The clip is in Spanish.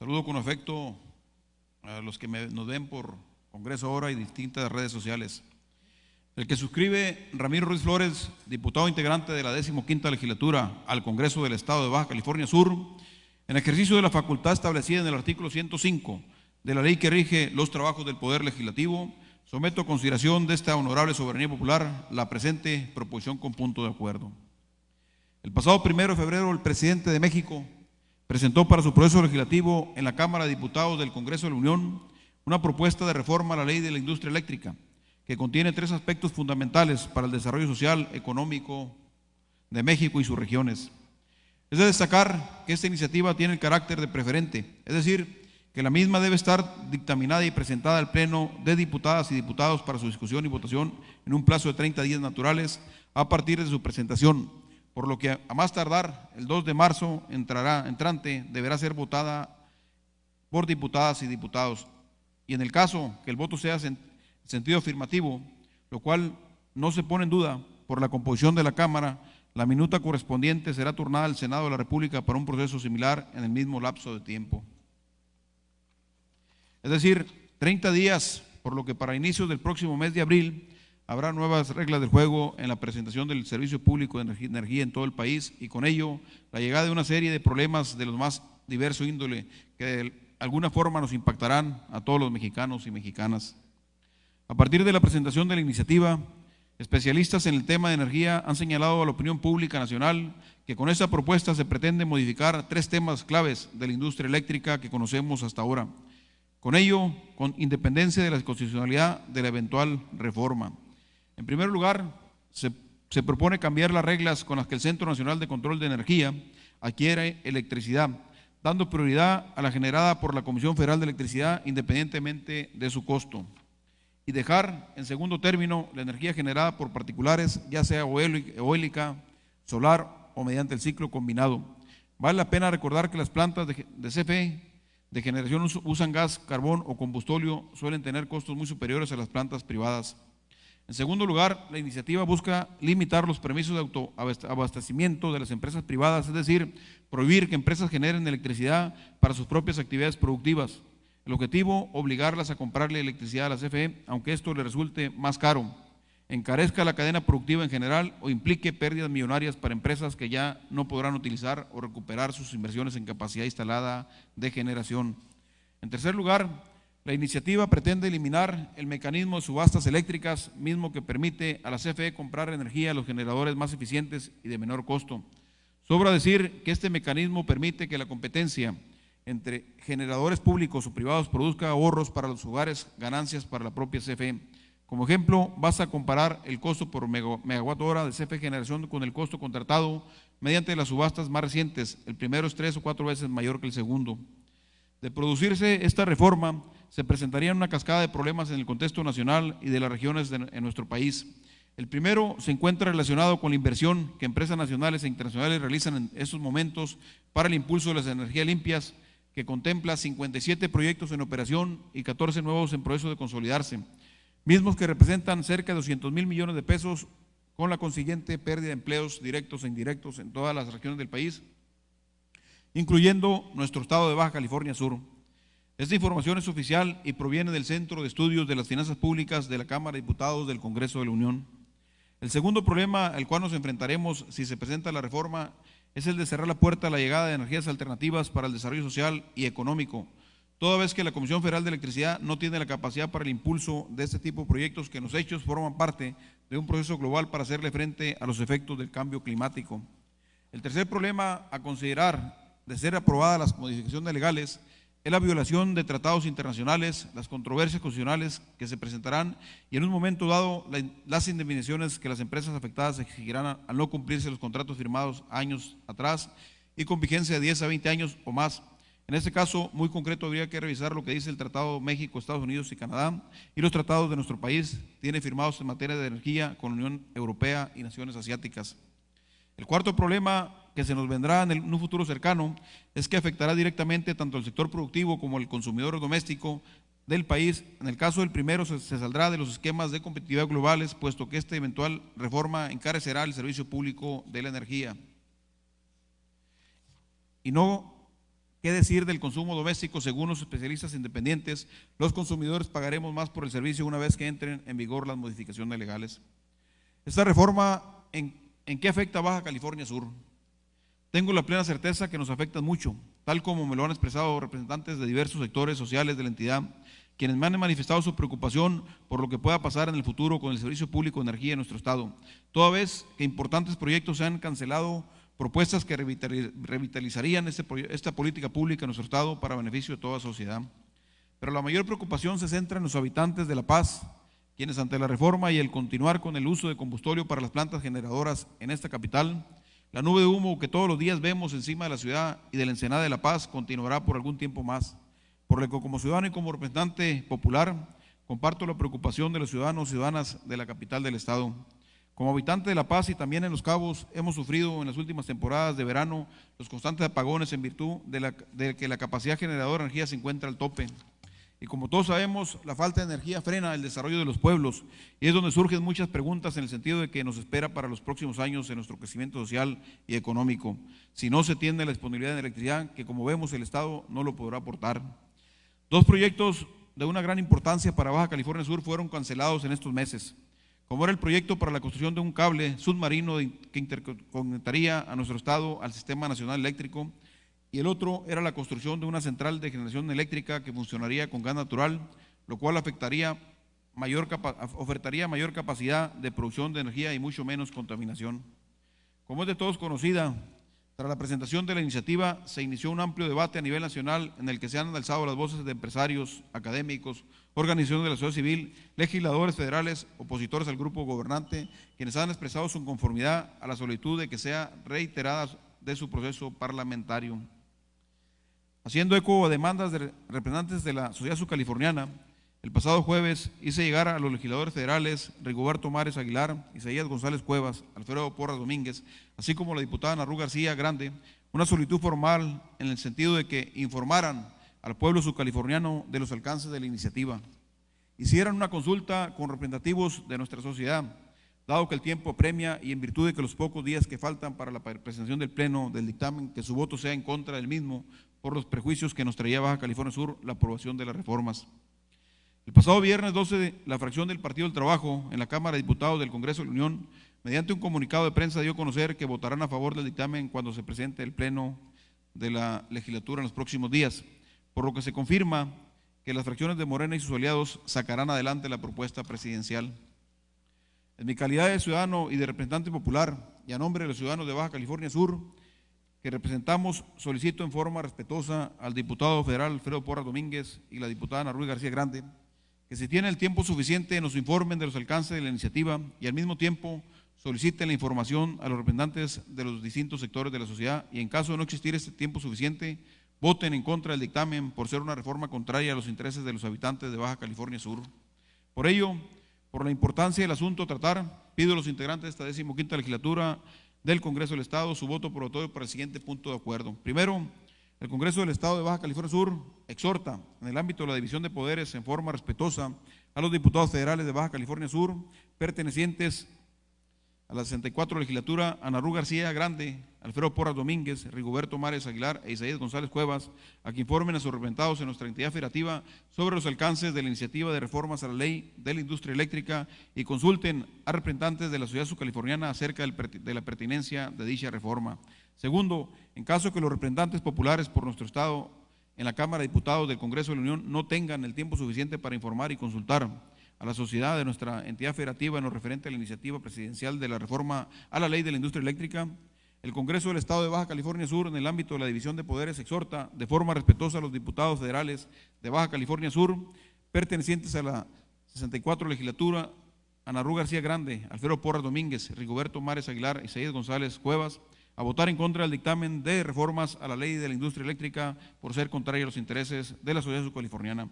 Saludo con afecto a los que nos ven por Congreso Ahora y distintas redes sociales. El que suscribe Ramiro Ruiz Flores, diputado integrante de la 15ª legislatura al Congreso del Estado de Baja California Sur, en ejercicio de la facultad establecida en el artículo 105 de la ley que rige los trabajos del Poder Legislativo, someto a consideración de esta honorable soberanía popular la presente proposición con punto de acuerdo. El pasado 1 de febrero, el presidente de México presentó para su proceso legislativo en la Cámara de Diputados del Congreso de la Unión una propuesta de reforma a la ley de la industria eléctrica que contiene 3 aspectos fundamentales para el desarrollo social, económico de México y sus regiones. Es de destacar que esta iniciativa tiene el carácter de preferente, es decir, que la misma debe estar dictaminada y presentada al Pleno de Diputadas y Diputados para su discusión y votación en un plazo de 30 días naturales a partir de su presentación, por lo que a más tardar el 2 de marzo entrante deberá ser votada por diputadas y diputados. Y en el caso que el voto sea en sentido afirmativo, lo cual no se pone en duda por la composición de la Cámara, la minuta correspondiente será turnada al Senado de la República para un proceso similar en el mismo lapso de tiempo. Es decir, 30 días, por lo que para inicios del próximo mes de abril habrá nuevas reglas del juego en la presentación del servicio público de energía en todo el país y con ello la llegada de una serie de problemas de los más diverso índole que de alguna forma nos impactarán a todos los mexicanos y mexicanas. A partir de la presentación de la iniciativa, especialistas en el tema de energía han señalado a la opinión pública nacional que con esta propuesta se pretende modificar 3 temas claves de la industria eléctrica que conocemos hasta ahora. Con ello, con independencia de la constitucionalidad de la eventual reforma. En primer lugar, se propone cambiar las reglas con las que el Centro Nacional de Control de Energía adquiere electricidad, dando prioridad a la generada por la Comisión Federal de Electricidad independientemente de su costo, y dejar en segundo término la energía generada por particulares, ya sea eólica, solar o mediante el ciclo combinado. Vale la pena recordar que las plantas de CFE de generación usan gas, carbón o combustóleo, suelen tener costos muy superiores a las plantas privadas. En segundo lugar, la iniciativa busca limitar los permisos de autoabastecimiento de las empresas privadas, es decir, prohibir que empresas generen electricidad para sus propias actividades productivas. El objetivo, obligarlas a comprarle electricidad a la CFE, aunque esto le resulte más caro, encarezca la cadena productiva en general o implique pérdidas millonarias para empresas que ya no podrán utilizar o recuperar sus inversiones en capacidad instalada de generación. En tercer lugar, la iniciativa pretende eliminar el mecanismo de subastas eléctricas, mismo que permite a la CFE comprar energía a los generadores más eficientes y de menor costo. Sobra decir que este mecanismo permite que la competencia entre generadores públicos o privados produzca ahorros para los hogares, ganancias para la propia CFE. Como ejemplo, basta comparar el costo por megawatt hora de CFE generación con el costo contratado mediante las subastas más recientes. El primero es 3 o 4 veces mayor que el segundo. De producirse esta reforma, se presentaría una cascada de problemas en el contexto nacional y de las regiones en nuestro país. El primero se encuentra relacionado con la inversión que empresas nacionales e internacionales realizan en estos momentos para el impulso de las energías limpias, que contempla 57 proyectos en operación y 14 nuevos en proceso de consolidarse, mismos que representan cerca de 200,000 millones de pesos, con la consiguiente pérdida de empleos directos e indirectos en todas las regiones del país, incluyendo nuestro estado de Baja California Sur. Esta información es oficial y proviene del Centro de Estudios de las Finanzas Públicas de la Cámara de Diputados del Congreso de la Unión. El segundo problema al cual nos enfrentaremos si se presenta la reforma es el de cerrar la puerta a la llegada de energías alternativas para el desarrollo social y económico, toda vez que la Comisión Federal de Electricidad no tiene la capacidad para el impulso de este tipo de proyectos que en los hechos forman parte de un proceso global para hacerle frente a los efectos del cambio climático. El tercer problema a considerar de ser aprobadas las modificaciones legales es la violación de tratados internacionales, las controversias constitucionales que se presentarán y en un momento dado las indemnizaciones que las empresas afectadas exigirán al no cumplirse los contratos firmados años atrás y con vigencia de 10 a 20 años o más. En este caso muy concreto habría que revisar lo que dice el Tratado México, Estados Unidos y Canadá y los tratados de nuestro país tiene firmados en materia de energía con la Unión Europea y naciones asiáticas. El cuarto problema que se nos vendrá en un futuro cercano es que afectará directamente tanto al sector productivo como al consumidor doméstico del país. En el caso del primero se saldrá de los esquemas de competitividad globales, puesto que esta eventual reforma encarecerá el servicio público de la energía y no ¿Qué decir del consumo doméstico? Según los especialistas independientes, los consumidores pagaremos más por el servicio una vez que entren en vigor las modificaciones legales. Esta reforma, ¿en qué afecta a Baja California Sur? Tengo la plena certeza que nos afecta mucho, tal como me lo han expresado representantes de diversos sectores sociales de la entidad, quienes me han manifestado su preocupación por lo que pueda pasar en el futuro con el servicio público de energía en nuestro estado, toda vez que importantes proyectos se han cancelado, propuestas que revitalizarían esta política pública en nuestro estado para beneficio de toda sociedad. Pero la mayor preocupación se centra en los habitantes de La Paz, quienes ante la reforma y el continuar con el uso de combustible para las plantas generadoras en esta capital, la nube de humo que todos los días vemos encima de la ciudad y de la Ensenada de La Paz continuará por algún tiempo más. Por lo que como ciudadano y como representante popular, comparto la preocupación de los ciudadanos y ciudadanas de la capital del estado. Como habitante de La Paz y también en Los Cabos, hemos sufrido en las últimas temporadas de verano los constantes apagones en virtud de que la capacidad generadora de energía se encuentra al tope. Y como todos sabemos, la falta de energía frena el desarrollo de los pueblos y es donde surgen muchas preguntas en el sentido de que nos espera para los próximos años en nuestro crecimiento social y económico, si no se tiene la disponibilidad de electricidad que, como vemos, el Estado no lo podrá aportar. Dos proyectos de una gran importancia para Baja California Sur fueron cancelados en estos meses, como era el proyecto para la construcción de un cable submarino que interconectaría a nuestro estado al Sistema Nacional Eléctrico, y el otro era la construcción de una central de generación eléctrica que funcionaría con gas natural, lo cual ofertaría mayor capacidad de producción de energía y mucho menos contaminación. Como es de todos conocida, tras la presentación de la iniciativa se inició un amplio debate a nivel nacional en el que se han alzado las voces de empresarios, académicos, organizaciones de la sociedad civil, legisladores federales, opositores al grupo gobernante, quienes han expresado su conformidad a la solicitud de que sea reiterada de su proceso parlamentario. Haciendo eco a demandas de representantes de la sociedad subcaliforniana, el pasado jueves hice llegar a los legisladores federales Rigoberto Mares Aguilar, Isaías González Cuevas, Alfredo Porras Domínguez, así como la diputada Ana Rú García Grande, una solicitud formal en el sentido de que informaran al pueblo subcaliforniano de los alcances de la iniciativa. Hicieran una consulta con representativos de nuestra sociedad, dado que el tiempo apremia y en virtud de que los pocos días que faltan para la presentación del pleno del dictamen, que su voto sea en contra del mismo por los prejuicios que nos traía Baja California Sur la aprobación de las reformas. El pasado viernes 12, la fracción del Partido del Trabajo en la Cámara de Diputados del Congreso de la Unión, mediante un comunicado de prensa, dio a conocer que votarán a favor del dictamen cuando se presente el pleno de la legislatura en los próximos días, por lo que se confirma que las fracciones de Morena y sus aliados sacarán adelante la propuesta presidencial. En mi calidad de ciudadano y de representante popular, y a nombre de los ciudadanos de Baja California Sur, que representamos, solicito en forma respetuosa al diputado federal Alfredo Porras Domínguez y la diputada Ana Rú García Grande, que si tienen el tiempo suficiente nos informen de los alcances de la iniciativa y al mismo tiempo soliciten la información a los representantes de los distintos sectores de la sociedad y en caso de no existir este tiempo suficiente, voten en contra del dictamen por ser una reforma contraria a los intereses de los habitantes de Baja California Sur. Por ello, por la importancia del asunto a tratar, pido a los integrantes de esta 15ª legislatura del Congreso del Estado su voto probatorio para el siguiente punto de acuerdo. Primero, el Congreso del Estado de Baja California Sur exhorta, en el ámbito de la división de poderes en forma respetuosa, a los diputados federales de Baja California Sur, pertenecientes a la 64 legislatura, Ana Rú García Grande, Alfredo Porras Domínguez, Rigoberto Mares Aguilar e Isaías González Cuevas, a que informen a sus representados en nuestra entidad federativa sobre los alcances de la iniciativa de reformas a la ley de la industria eléctrica y consulten a representantes de la sociedad subcaliforniana acerca de la pertinencia de dicha reforma. Segundo, en caso que los representantes populares por nuestro estado en la Cámara de Diputados del Congreso de la Unión no tengan el tiempo suficiente para informar y consultar a la sociedad de nuestra entidad federativa en lo referente a la iniciativa presidencial de la reforma a la ley de la industria eléctrica, el Congreso del Estado de Baja California Sur, en el ámbito de la división de poderes, exhorta de forma respetuosa a los diputados federales de Baja California Sur, pertenecientes a la 64 legislatura, Ana Rú García Grande, Alfredo Porras Domínguez, Rigoberto Mares Aguilar, Isaías González Cuevas, a votar en contra del dictamen de reformas a la ley de la industria eléctrica por ser contrario a los intereses de la sociedad subcaliforniana.